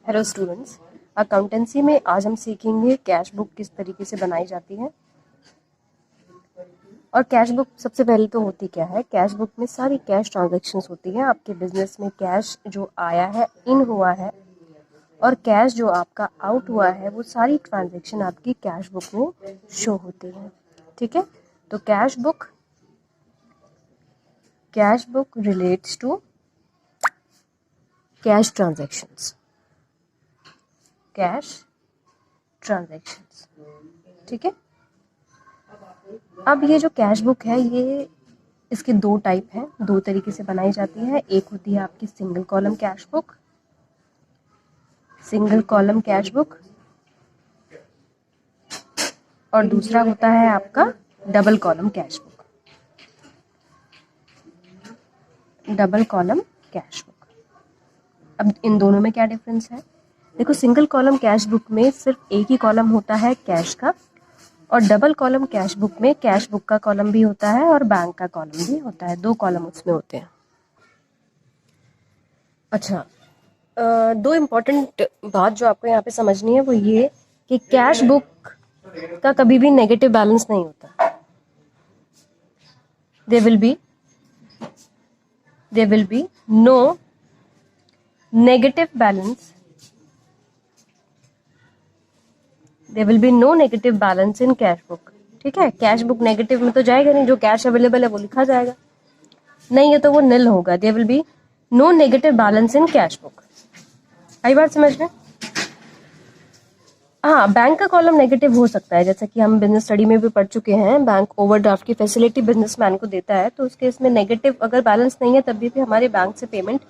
Hello students, accountancy में आज हम सीखेंगे कैश बुक किस तरीके से बनाई जाती है। और कैश बुक सबसे पहले तो होती क्या है, कैश बुक में सारी कैश ट्रांजैक्शंस होती हैं। आपके बिजनेस में कैश जो आया है, इन हुआ है, और कैश जो आपका आउट हुआ है, वो सारी ट्रांजैक्शन आपकी कैश बुक में शो होती है। ठीक है, तो cash book relates to cash transactions. ठीक है। अब ये जो कैश बुक है, ये इसके दो टाइप हैं, दो तरीके से बनाई जाती है। एक होती है आपकी सिंगल कॉलम कैश बुक, और दूसरा होता है आपका डबल कॉलम कैश बुक। अब इन दोनों में क्या डिफरेंस है? देखो, सिंगल कॉलम कैश बुक में सिर्फ एक ही कॉलम होता है कैश का, और डबल कॉलम कैश बुक में कैश बुक का कॉलम भी होता है और बैंक का कॉलम भी होता है। दो कॉलम उसमें होते हैं। अच्छा, दो इम्पोर्टेंट बात जो आपको यहाँ पे समझनी है वो ये कि कैश बुक का कभी भी नेगेटिव बैलेंस नहीं होता। There will be no negative balance in cash book. ठीक है, कैश बुक नेगेटिव में तो जाएगा नहीं, जो कैश अवेलेबल है वो लिखा जाएगा, नहीं है तो वो निल होगा। There will be no negative balance in cash book. आई बात समझ में? हाँ, बैंक का कॉलम नेगेटिव हो सकता है, जैसा कि हम बिजनेस स्टडी में भी पढ़ चुके हैं। बैंक ओवरड्राफ्ट की फैसिलिटी बिजनेसमैन को देता है, तो उसके इसमें नेगेटिव अगर बैलेंस नहीं है तब भी हमारे बैंक से पेमेंट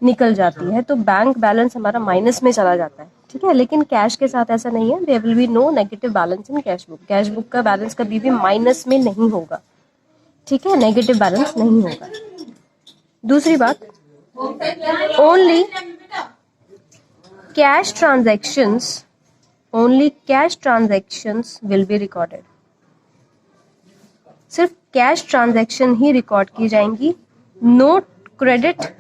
निकल जाती है, तो बैंक बैलेंस हमारा माइनस में चला जाता है। ठीक है, लेकिन कैश के साथ ऐसा नहीं है। There will be no negative balance in cash book. Cash book का बैलेंस कभी भी माइनस में नहीं होगा। ठीक है, नेगेटिव बैलेंस नहीं होगा। दूसरी बात, only cash transactions will be recorded. सिर्फ कैश ट्रांजैक्शन ही रिकॉर्ड की जाएंगी। No credit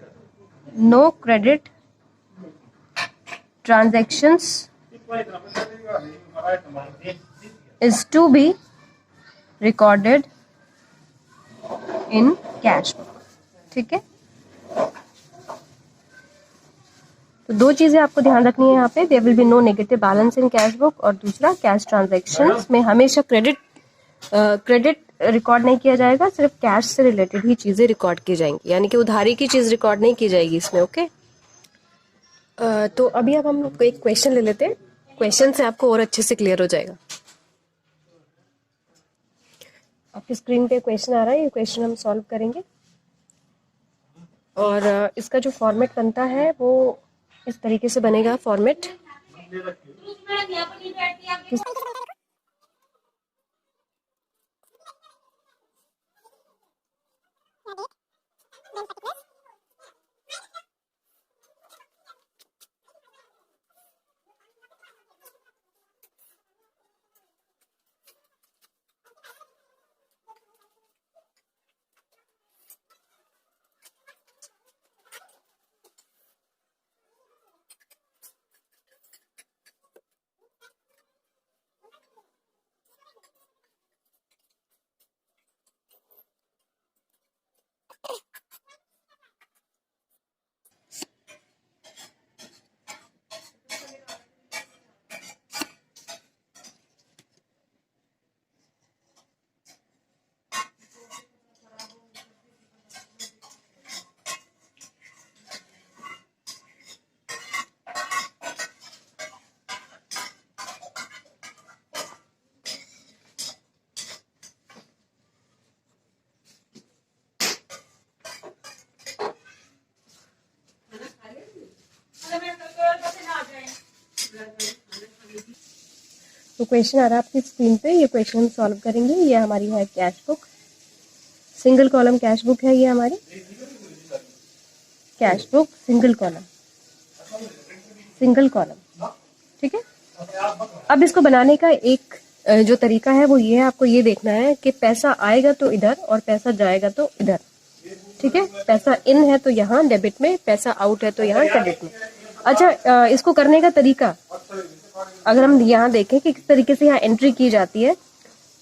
transactions is to be recorded in cash book। ठीक है, तो दो चीजें आपको ध्यान रखनी है यहाँ पे। There will be no negative balance in cash book, और दूसरा कैश ट्रांजैक्शंस में हमेशा क्रेडिट रिकॉर्ड नहीं किया जाएगा, सिर्फ कैश से रिलेटेड ही चीजें रिकॉर्ड की जाएंगी, यानी कि उधारी की चीज रिकॉर्ड नहीं की जाएगी इसमें। ओके, तो अभी अब हम एक क्वेश्चन ले लेते हैं। क्वेश्चन से आपको और अच्छे से क्लियर हो जाएगा। आपकी स्क्रीन पे क्वेश्चन आ रहा है, ये क्वेश्चन हम सॉल्व करेंगे, और इसका जो फॉर्मेट बनता है वो इस तरीके से बनेगा। फॉर्मेट तो क्वेश्चन आ रहा है आपकी स्क्रीन पे, ये क्वेश्चन हम सॉल्व करेंगे। ये हमारी है cash book, single column cash book है ये हमारी कैश बुक, सिंगल कॉलम। ठीक है, अब इसको बनाने का एक जो तरीका है वो ये है, आपको ये देखना है कि पैसा आएगा तो इधर और पैसा जाएगा तो इधर। ठीक है, पैसा इन है तो यहाँ डेबिट में, पैसा आउट है तो यहाँ क्रेडिट में। अच्छा, इसको करने का तरीका अगर हम यहाँ देखें कि किस तरीके से यहाँ एंट्री की जाती है,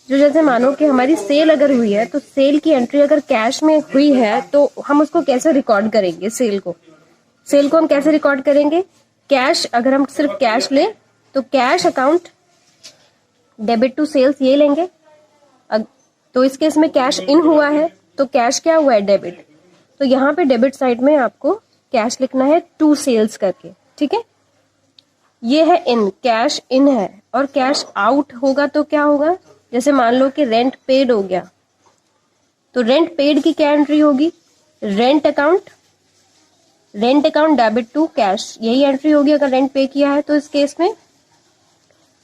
जो जैसे मानो कि हमारी सेल अगर हुई है तो सेल की एंट्री अगर कैश में हुई है तो हम उसको कैसे रिकॉर्ड करेंगे? सेल को हम कैसे रिकॉर्ड करेंगे? कैश, अगर हम सिर्फ कैश लें तो cash account debit to sales ये लेंगे। तो इस केस में कैश इन हुआ है तो कैश क्या हुआ है? डेबिट। तो यहाँ पे डेबिट साइड में आपको कैश लिखना है टू सेल्स करके, ठीक है। ये है इन, कैश इन है, और कैश आउट होगा तो क्या होगा? जैसे मान लो कि रेंट पेड हो गया तो रेंट पेड की क्या एंट्री होगी? Rent account debit to cash, यही एंट्री होगी अगर रेंट पे किया है। तो इस केस में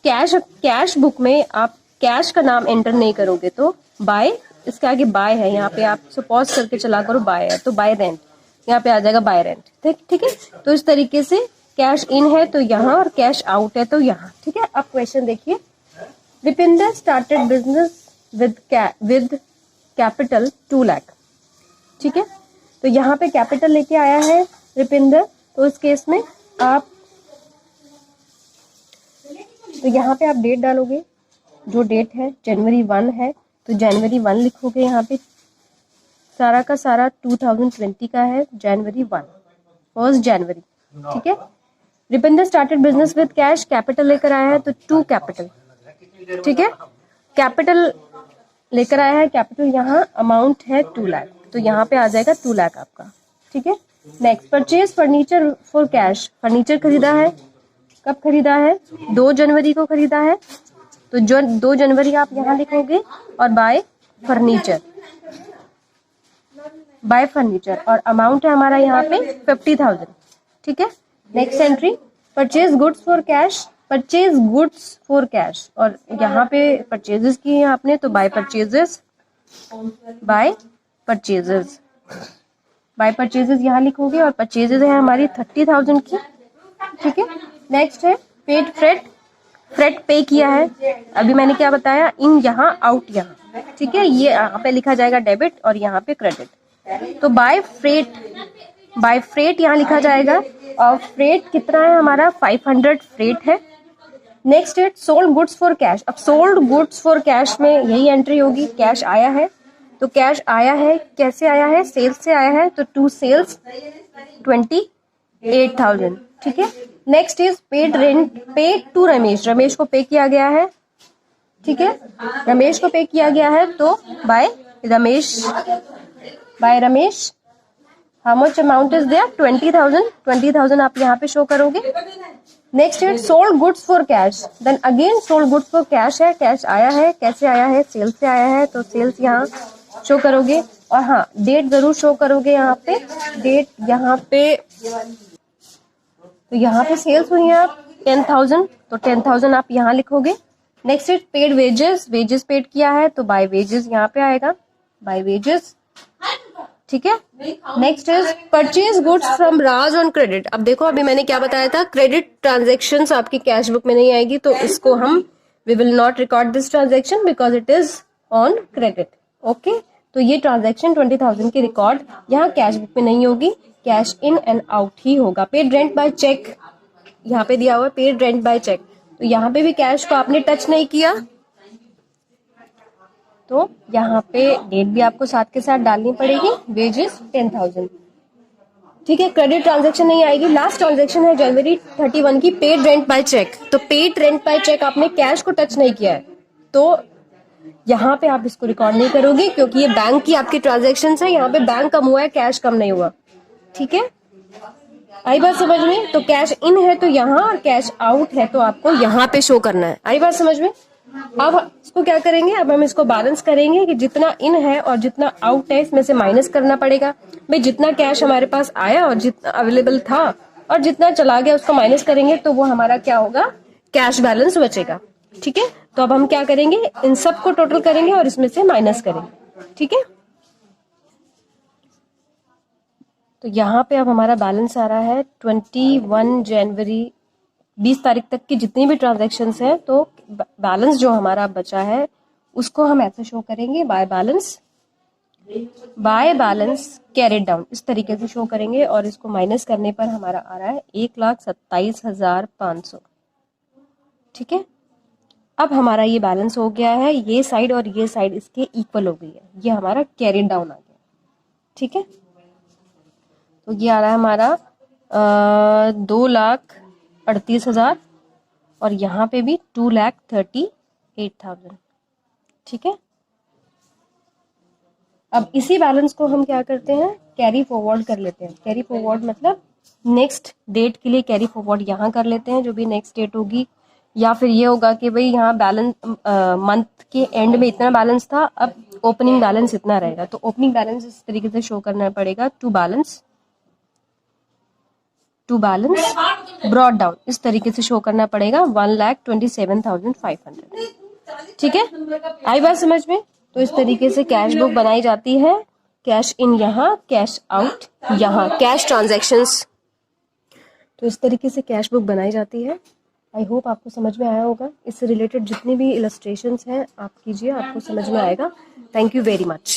कैश बुक में आप कैश का नाम एंटर नहीं करोगे तो बाय, इसके आगे बाय है, यहाँ पे आप सपोज करके चला करो बाय है तो बाय रेंट, यहाँ पे आ जाएगा बाय रेंट, ठीक है। तो इस तरीके से कैश इन है तो यहाँ और कैश आउट है तो यहाँ, ठीक है। अब क्वेश्चन देखिए, Dipinder started business with capital 2 lakh, ठीक है। तो यहाँ पे कैपिटल लेके आया है रिपिंदर, तो इस केस में आप, तो यहाँ पे आप डेट डालोगे, जो डेट है जनवरी 1 है तो जनवरी 1 लिखोगे। यहाँ पे सारा का सारा 2020 का है, जनवरी 1, 1 जनवरी, ठीक है। Ripinder started business with cash, capital लेकर आया है तो 2 कैपिटल, ठीक है। कैपिटल लेकर आया है, कैपिटल यहाँ अमाउंट है 2 लाख, तो यहाँ पे आ जाएगा 2 लाख आपका, ठीक है। Next, purchase furniture for cash, furniture खरीदा है, कब खरीदा है? 2 जनवरी को खरीदा है, तो जो 2 जनवरी आप यहाँ लिखोगे, और बाय फर्नीचर, और अमाउंट है हमारा यहाँ पे 50,000, ठीक है। Next entry, purchase goods for cash, और यहाँ पे परचेजेस किए हैं आपने तो बाय परचेजेस यहाँ लिखोगे, और परचेजेस है हमारी 30,000 की, ठीक है। नेक्स्ट है पेड फ्रेट पे किया है, अभी मैंने क्या बताया, इन यहाँ आउट यहाँ, ठीक है। ये यहाँ पे लिखा जाएगा डेबिट और यहाँ पे क्रेडिट। तो बाय फ्रेट यहाँ लिखा जाएगा, और फ्रेट कितना है हमारा? 500 फ्रेट है। नेक्स्ट है सोल्ड गुड्स फॉर कैश, अब सोल्ड गुड्स फॉर कैश में यही एंट्री होगी, कैश आया है तो कैश आया है, कैसे आया है? सेल्स से आया है तो 2 सेल्स 28,000, ठीक है। नेक्स्ट इज पेड रेंट, पे टू रमेश को पे किया गया है, ठीक है। रमेश को पे किया गया है तो by Ramesh how much amount is there? 20,000 आप यहाँ पे शो करोगे। नेक्स्ट है sold goods for cash, then again sold goods for cash है, कैश आया है, कैसे आया है? सेल्स से आया है तो सेल्स यहाँ शो करोगे, और हाँ डेट जरूर शो करोगे यहाँ पे, डेट यहाँ पे, तो यहाँ पे सेल्स हुई है आप 10,000 तो 10,000 आप यहाँ लिखोगे। नेक्स्ट है पेड वेजेस पेड किया है तो बाय वेजेस यहाँ पे आएगा, बाय वेजेस, ठीक है। Next is purchase goods from Raj on credit, अब देखो अभी मैंने क्या बताया था, क्रेडिट ट्रांजेक्शन्स आपकी कैश बुक में नहीं आएगी, तो इसको हम we will not record this transaction because it is on credit, okay. तो ये ट्रांजेक्शन 20,000 की रिकॉर्ड यहाँ कैश बुक में नहीं होगी, कैश इन एंड आउट ही होगा। पेड रेंट बाय चेक, यहाँ पे दिया हुआ है पेड रेंट बाय चेक, तो यहाँ पे भी कैश को आपने टच नहीं किया, तो यहाँ पे डेट भी आपको साथ के साथ डालनी पड़ेगी, वेजेस 10,000, ठीक है। क्रेडिट ट्रांजैक्शन नहीं आएगी। लास्ट ट्रांजैक्शन है जनवरी 31 की, पेड रेंट बाय चेक, तो पेड रेंट बाय चेक आपने कैश को टच नहीं किया है तो यहाँ पे आप इसको रिकॉर्ड नहीं करोगे, क्योंकि ये बैंक की आपकी ट्रांजैक्शन है, यहाँ पे बैंक कम हुआ है, कैश कम नहीं हुआ, ठीक है। आई बात समझ में? तो कैश इन है तो यहाँ, और कैश आउट है तो आपको यहाँ पे शो करना है। आई बात समझ में? अब इसको क्या करेंगे, अब हम इसको बैलेंस करेंगे कि जितना इन है और जितना आउट है इसमें से माइनस करना पड़ेगा। भाई जितना कैश हमारे पास आया और जितना अवेलेबल था और जितना चला गया उसको माइनस करेंगे तो वो हमारा क्या होगा? कैश बैलेंस बचेगा, ठीक है। तो अब हम क्या करेंगे, इन सब को टोटल करेंगे और इसमें से माइनस करेंगे, ठीक है। तो यहाँ पे अब हमारा बैलेंस आ रहा है 21 जनवरी 20 तारीख तक की जितनी भी ट्रांजैक्शंस है, तो बैलेंस जो हमारा बचा है उसको हम ऐसे शो करेंगे, by balance by balance carried down, इस तरीके से शो करेंगे और इसको माइनस करने पर हमारा आ रहा है 1,27,500। ठीक है, अब हमारा ये बैलेंस हो गया है, ये साइड और ये साइड इसके इक्वल हो गई है, ये हमारा कैरिड डाउन आ गया। ठीक है, तो ये आ रहा है हमारा 2,38,000 और यहाँ पे भी 2,38,000। ठीक है, अब इसी बैलेंस को हम क्या करते हैं, कैरी फॉरवर्ड कर लेते हैं। कैरी फॉरवर्ड मतलब नेक्स्ट डेट के लिए कैरी फॉरवर्ड यहाँ कर लेते हैं, जो भी नेक्स्ट डेट होगी, या फिर ये होगा कि भाई यहाँ बैलेंस मंथ के एंड में इतना बैलेंस था, अब ओपनिंग बैलेंस इतना रहेगा, तो ओपनिंग बैलेंस इस तरीके से शो करना पड़ेगा, टू बैलेंस ब्रॉड डाउन, इस तरीके से शो करना पड़ेगा 1,27,500। ठीक है, आई बात समझ में? तो इस तरीके से कैश बुक बनाई जाती है, कैश इन यहाँ, कैश आउट यहाँ, कैश ट्रांजैक्शंस, तो इस तरीके से कैश बुक बनाई जाती है। आई होप आपको समझ में आया होगा। इससे रिलेटेड जितनी भी इलस्ट्रेशंस हैं आप कीजिए, आपको समझ में आएगा। Thank you very much.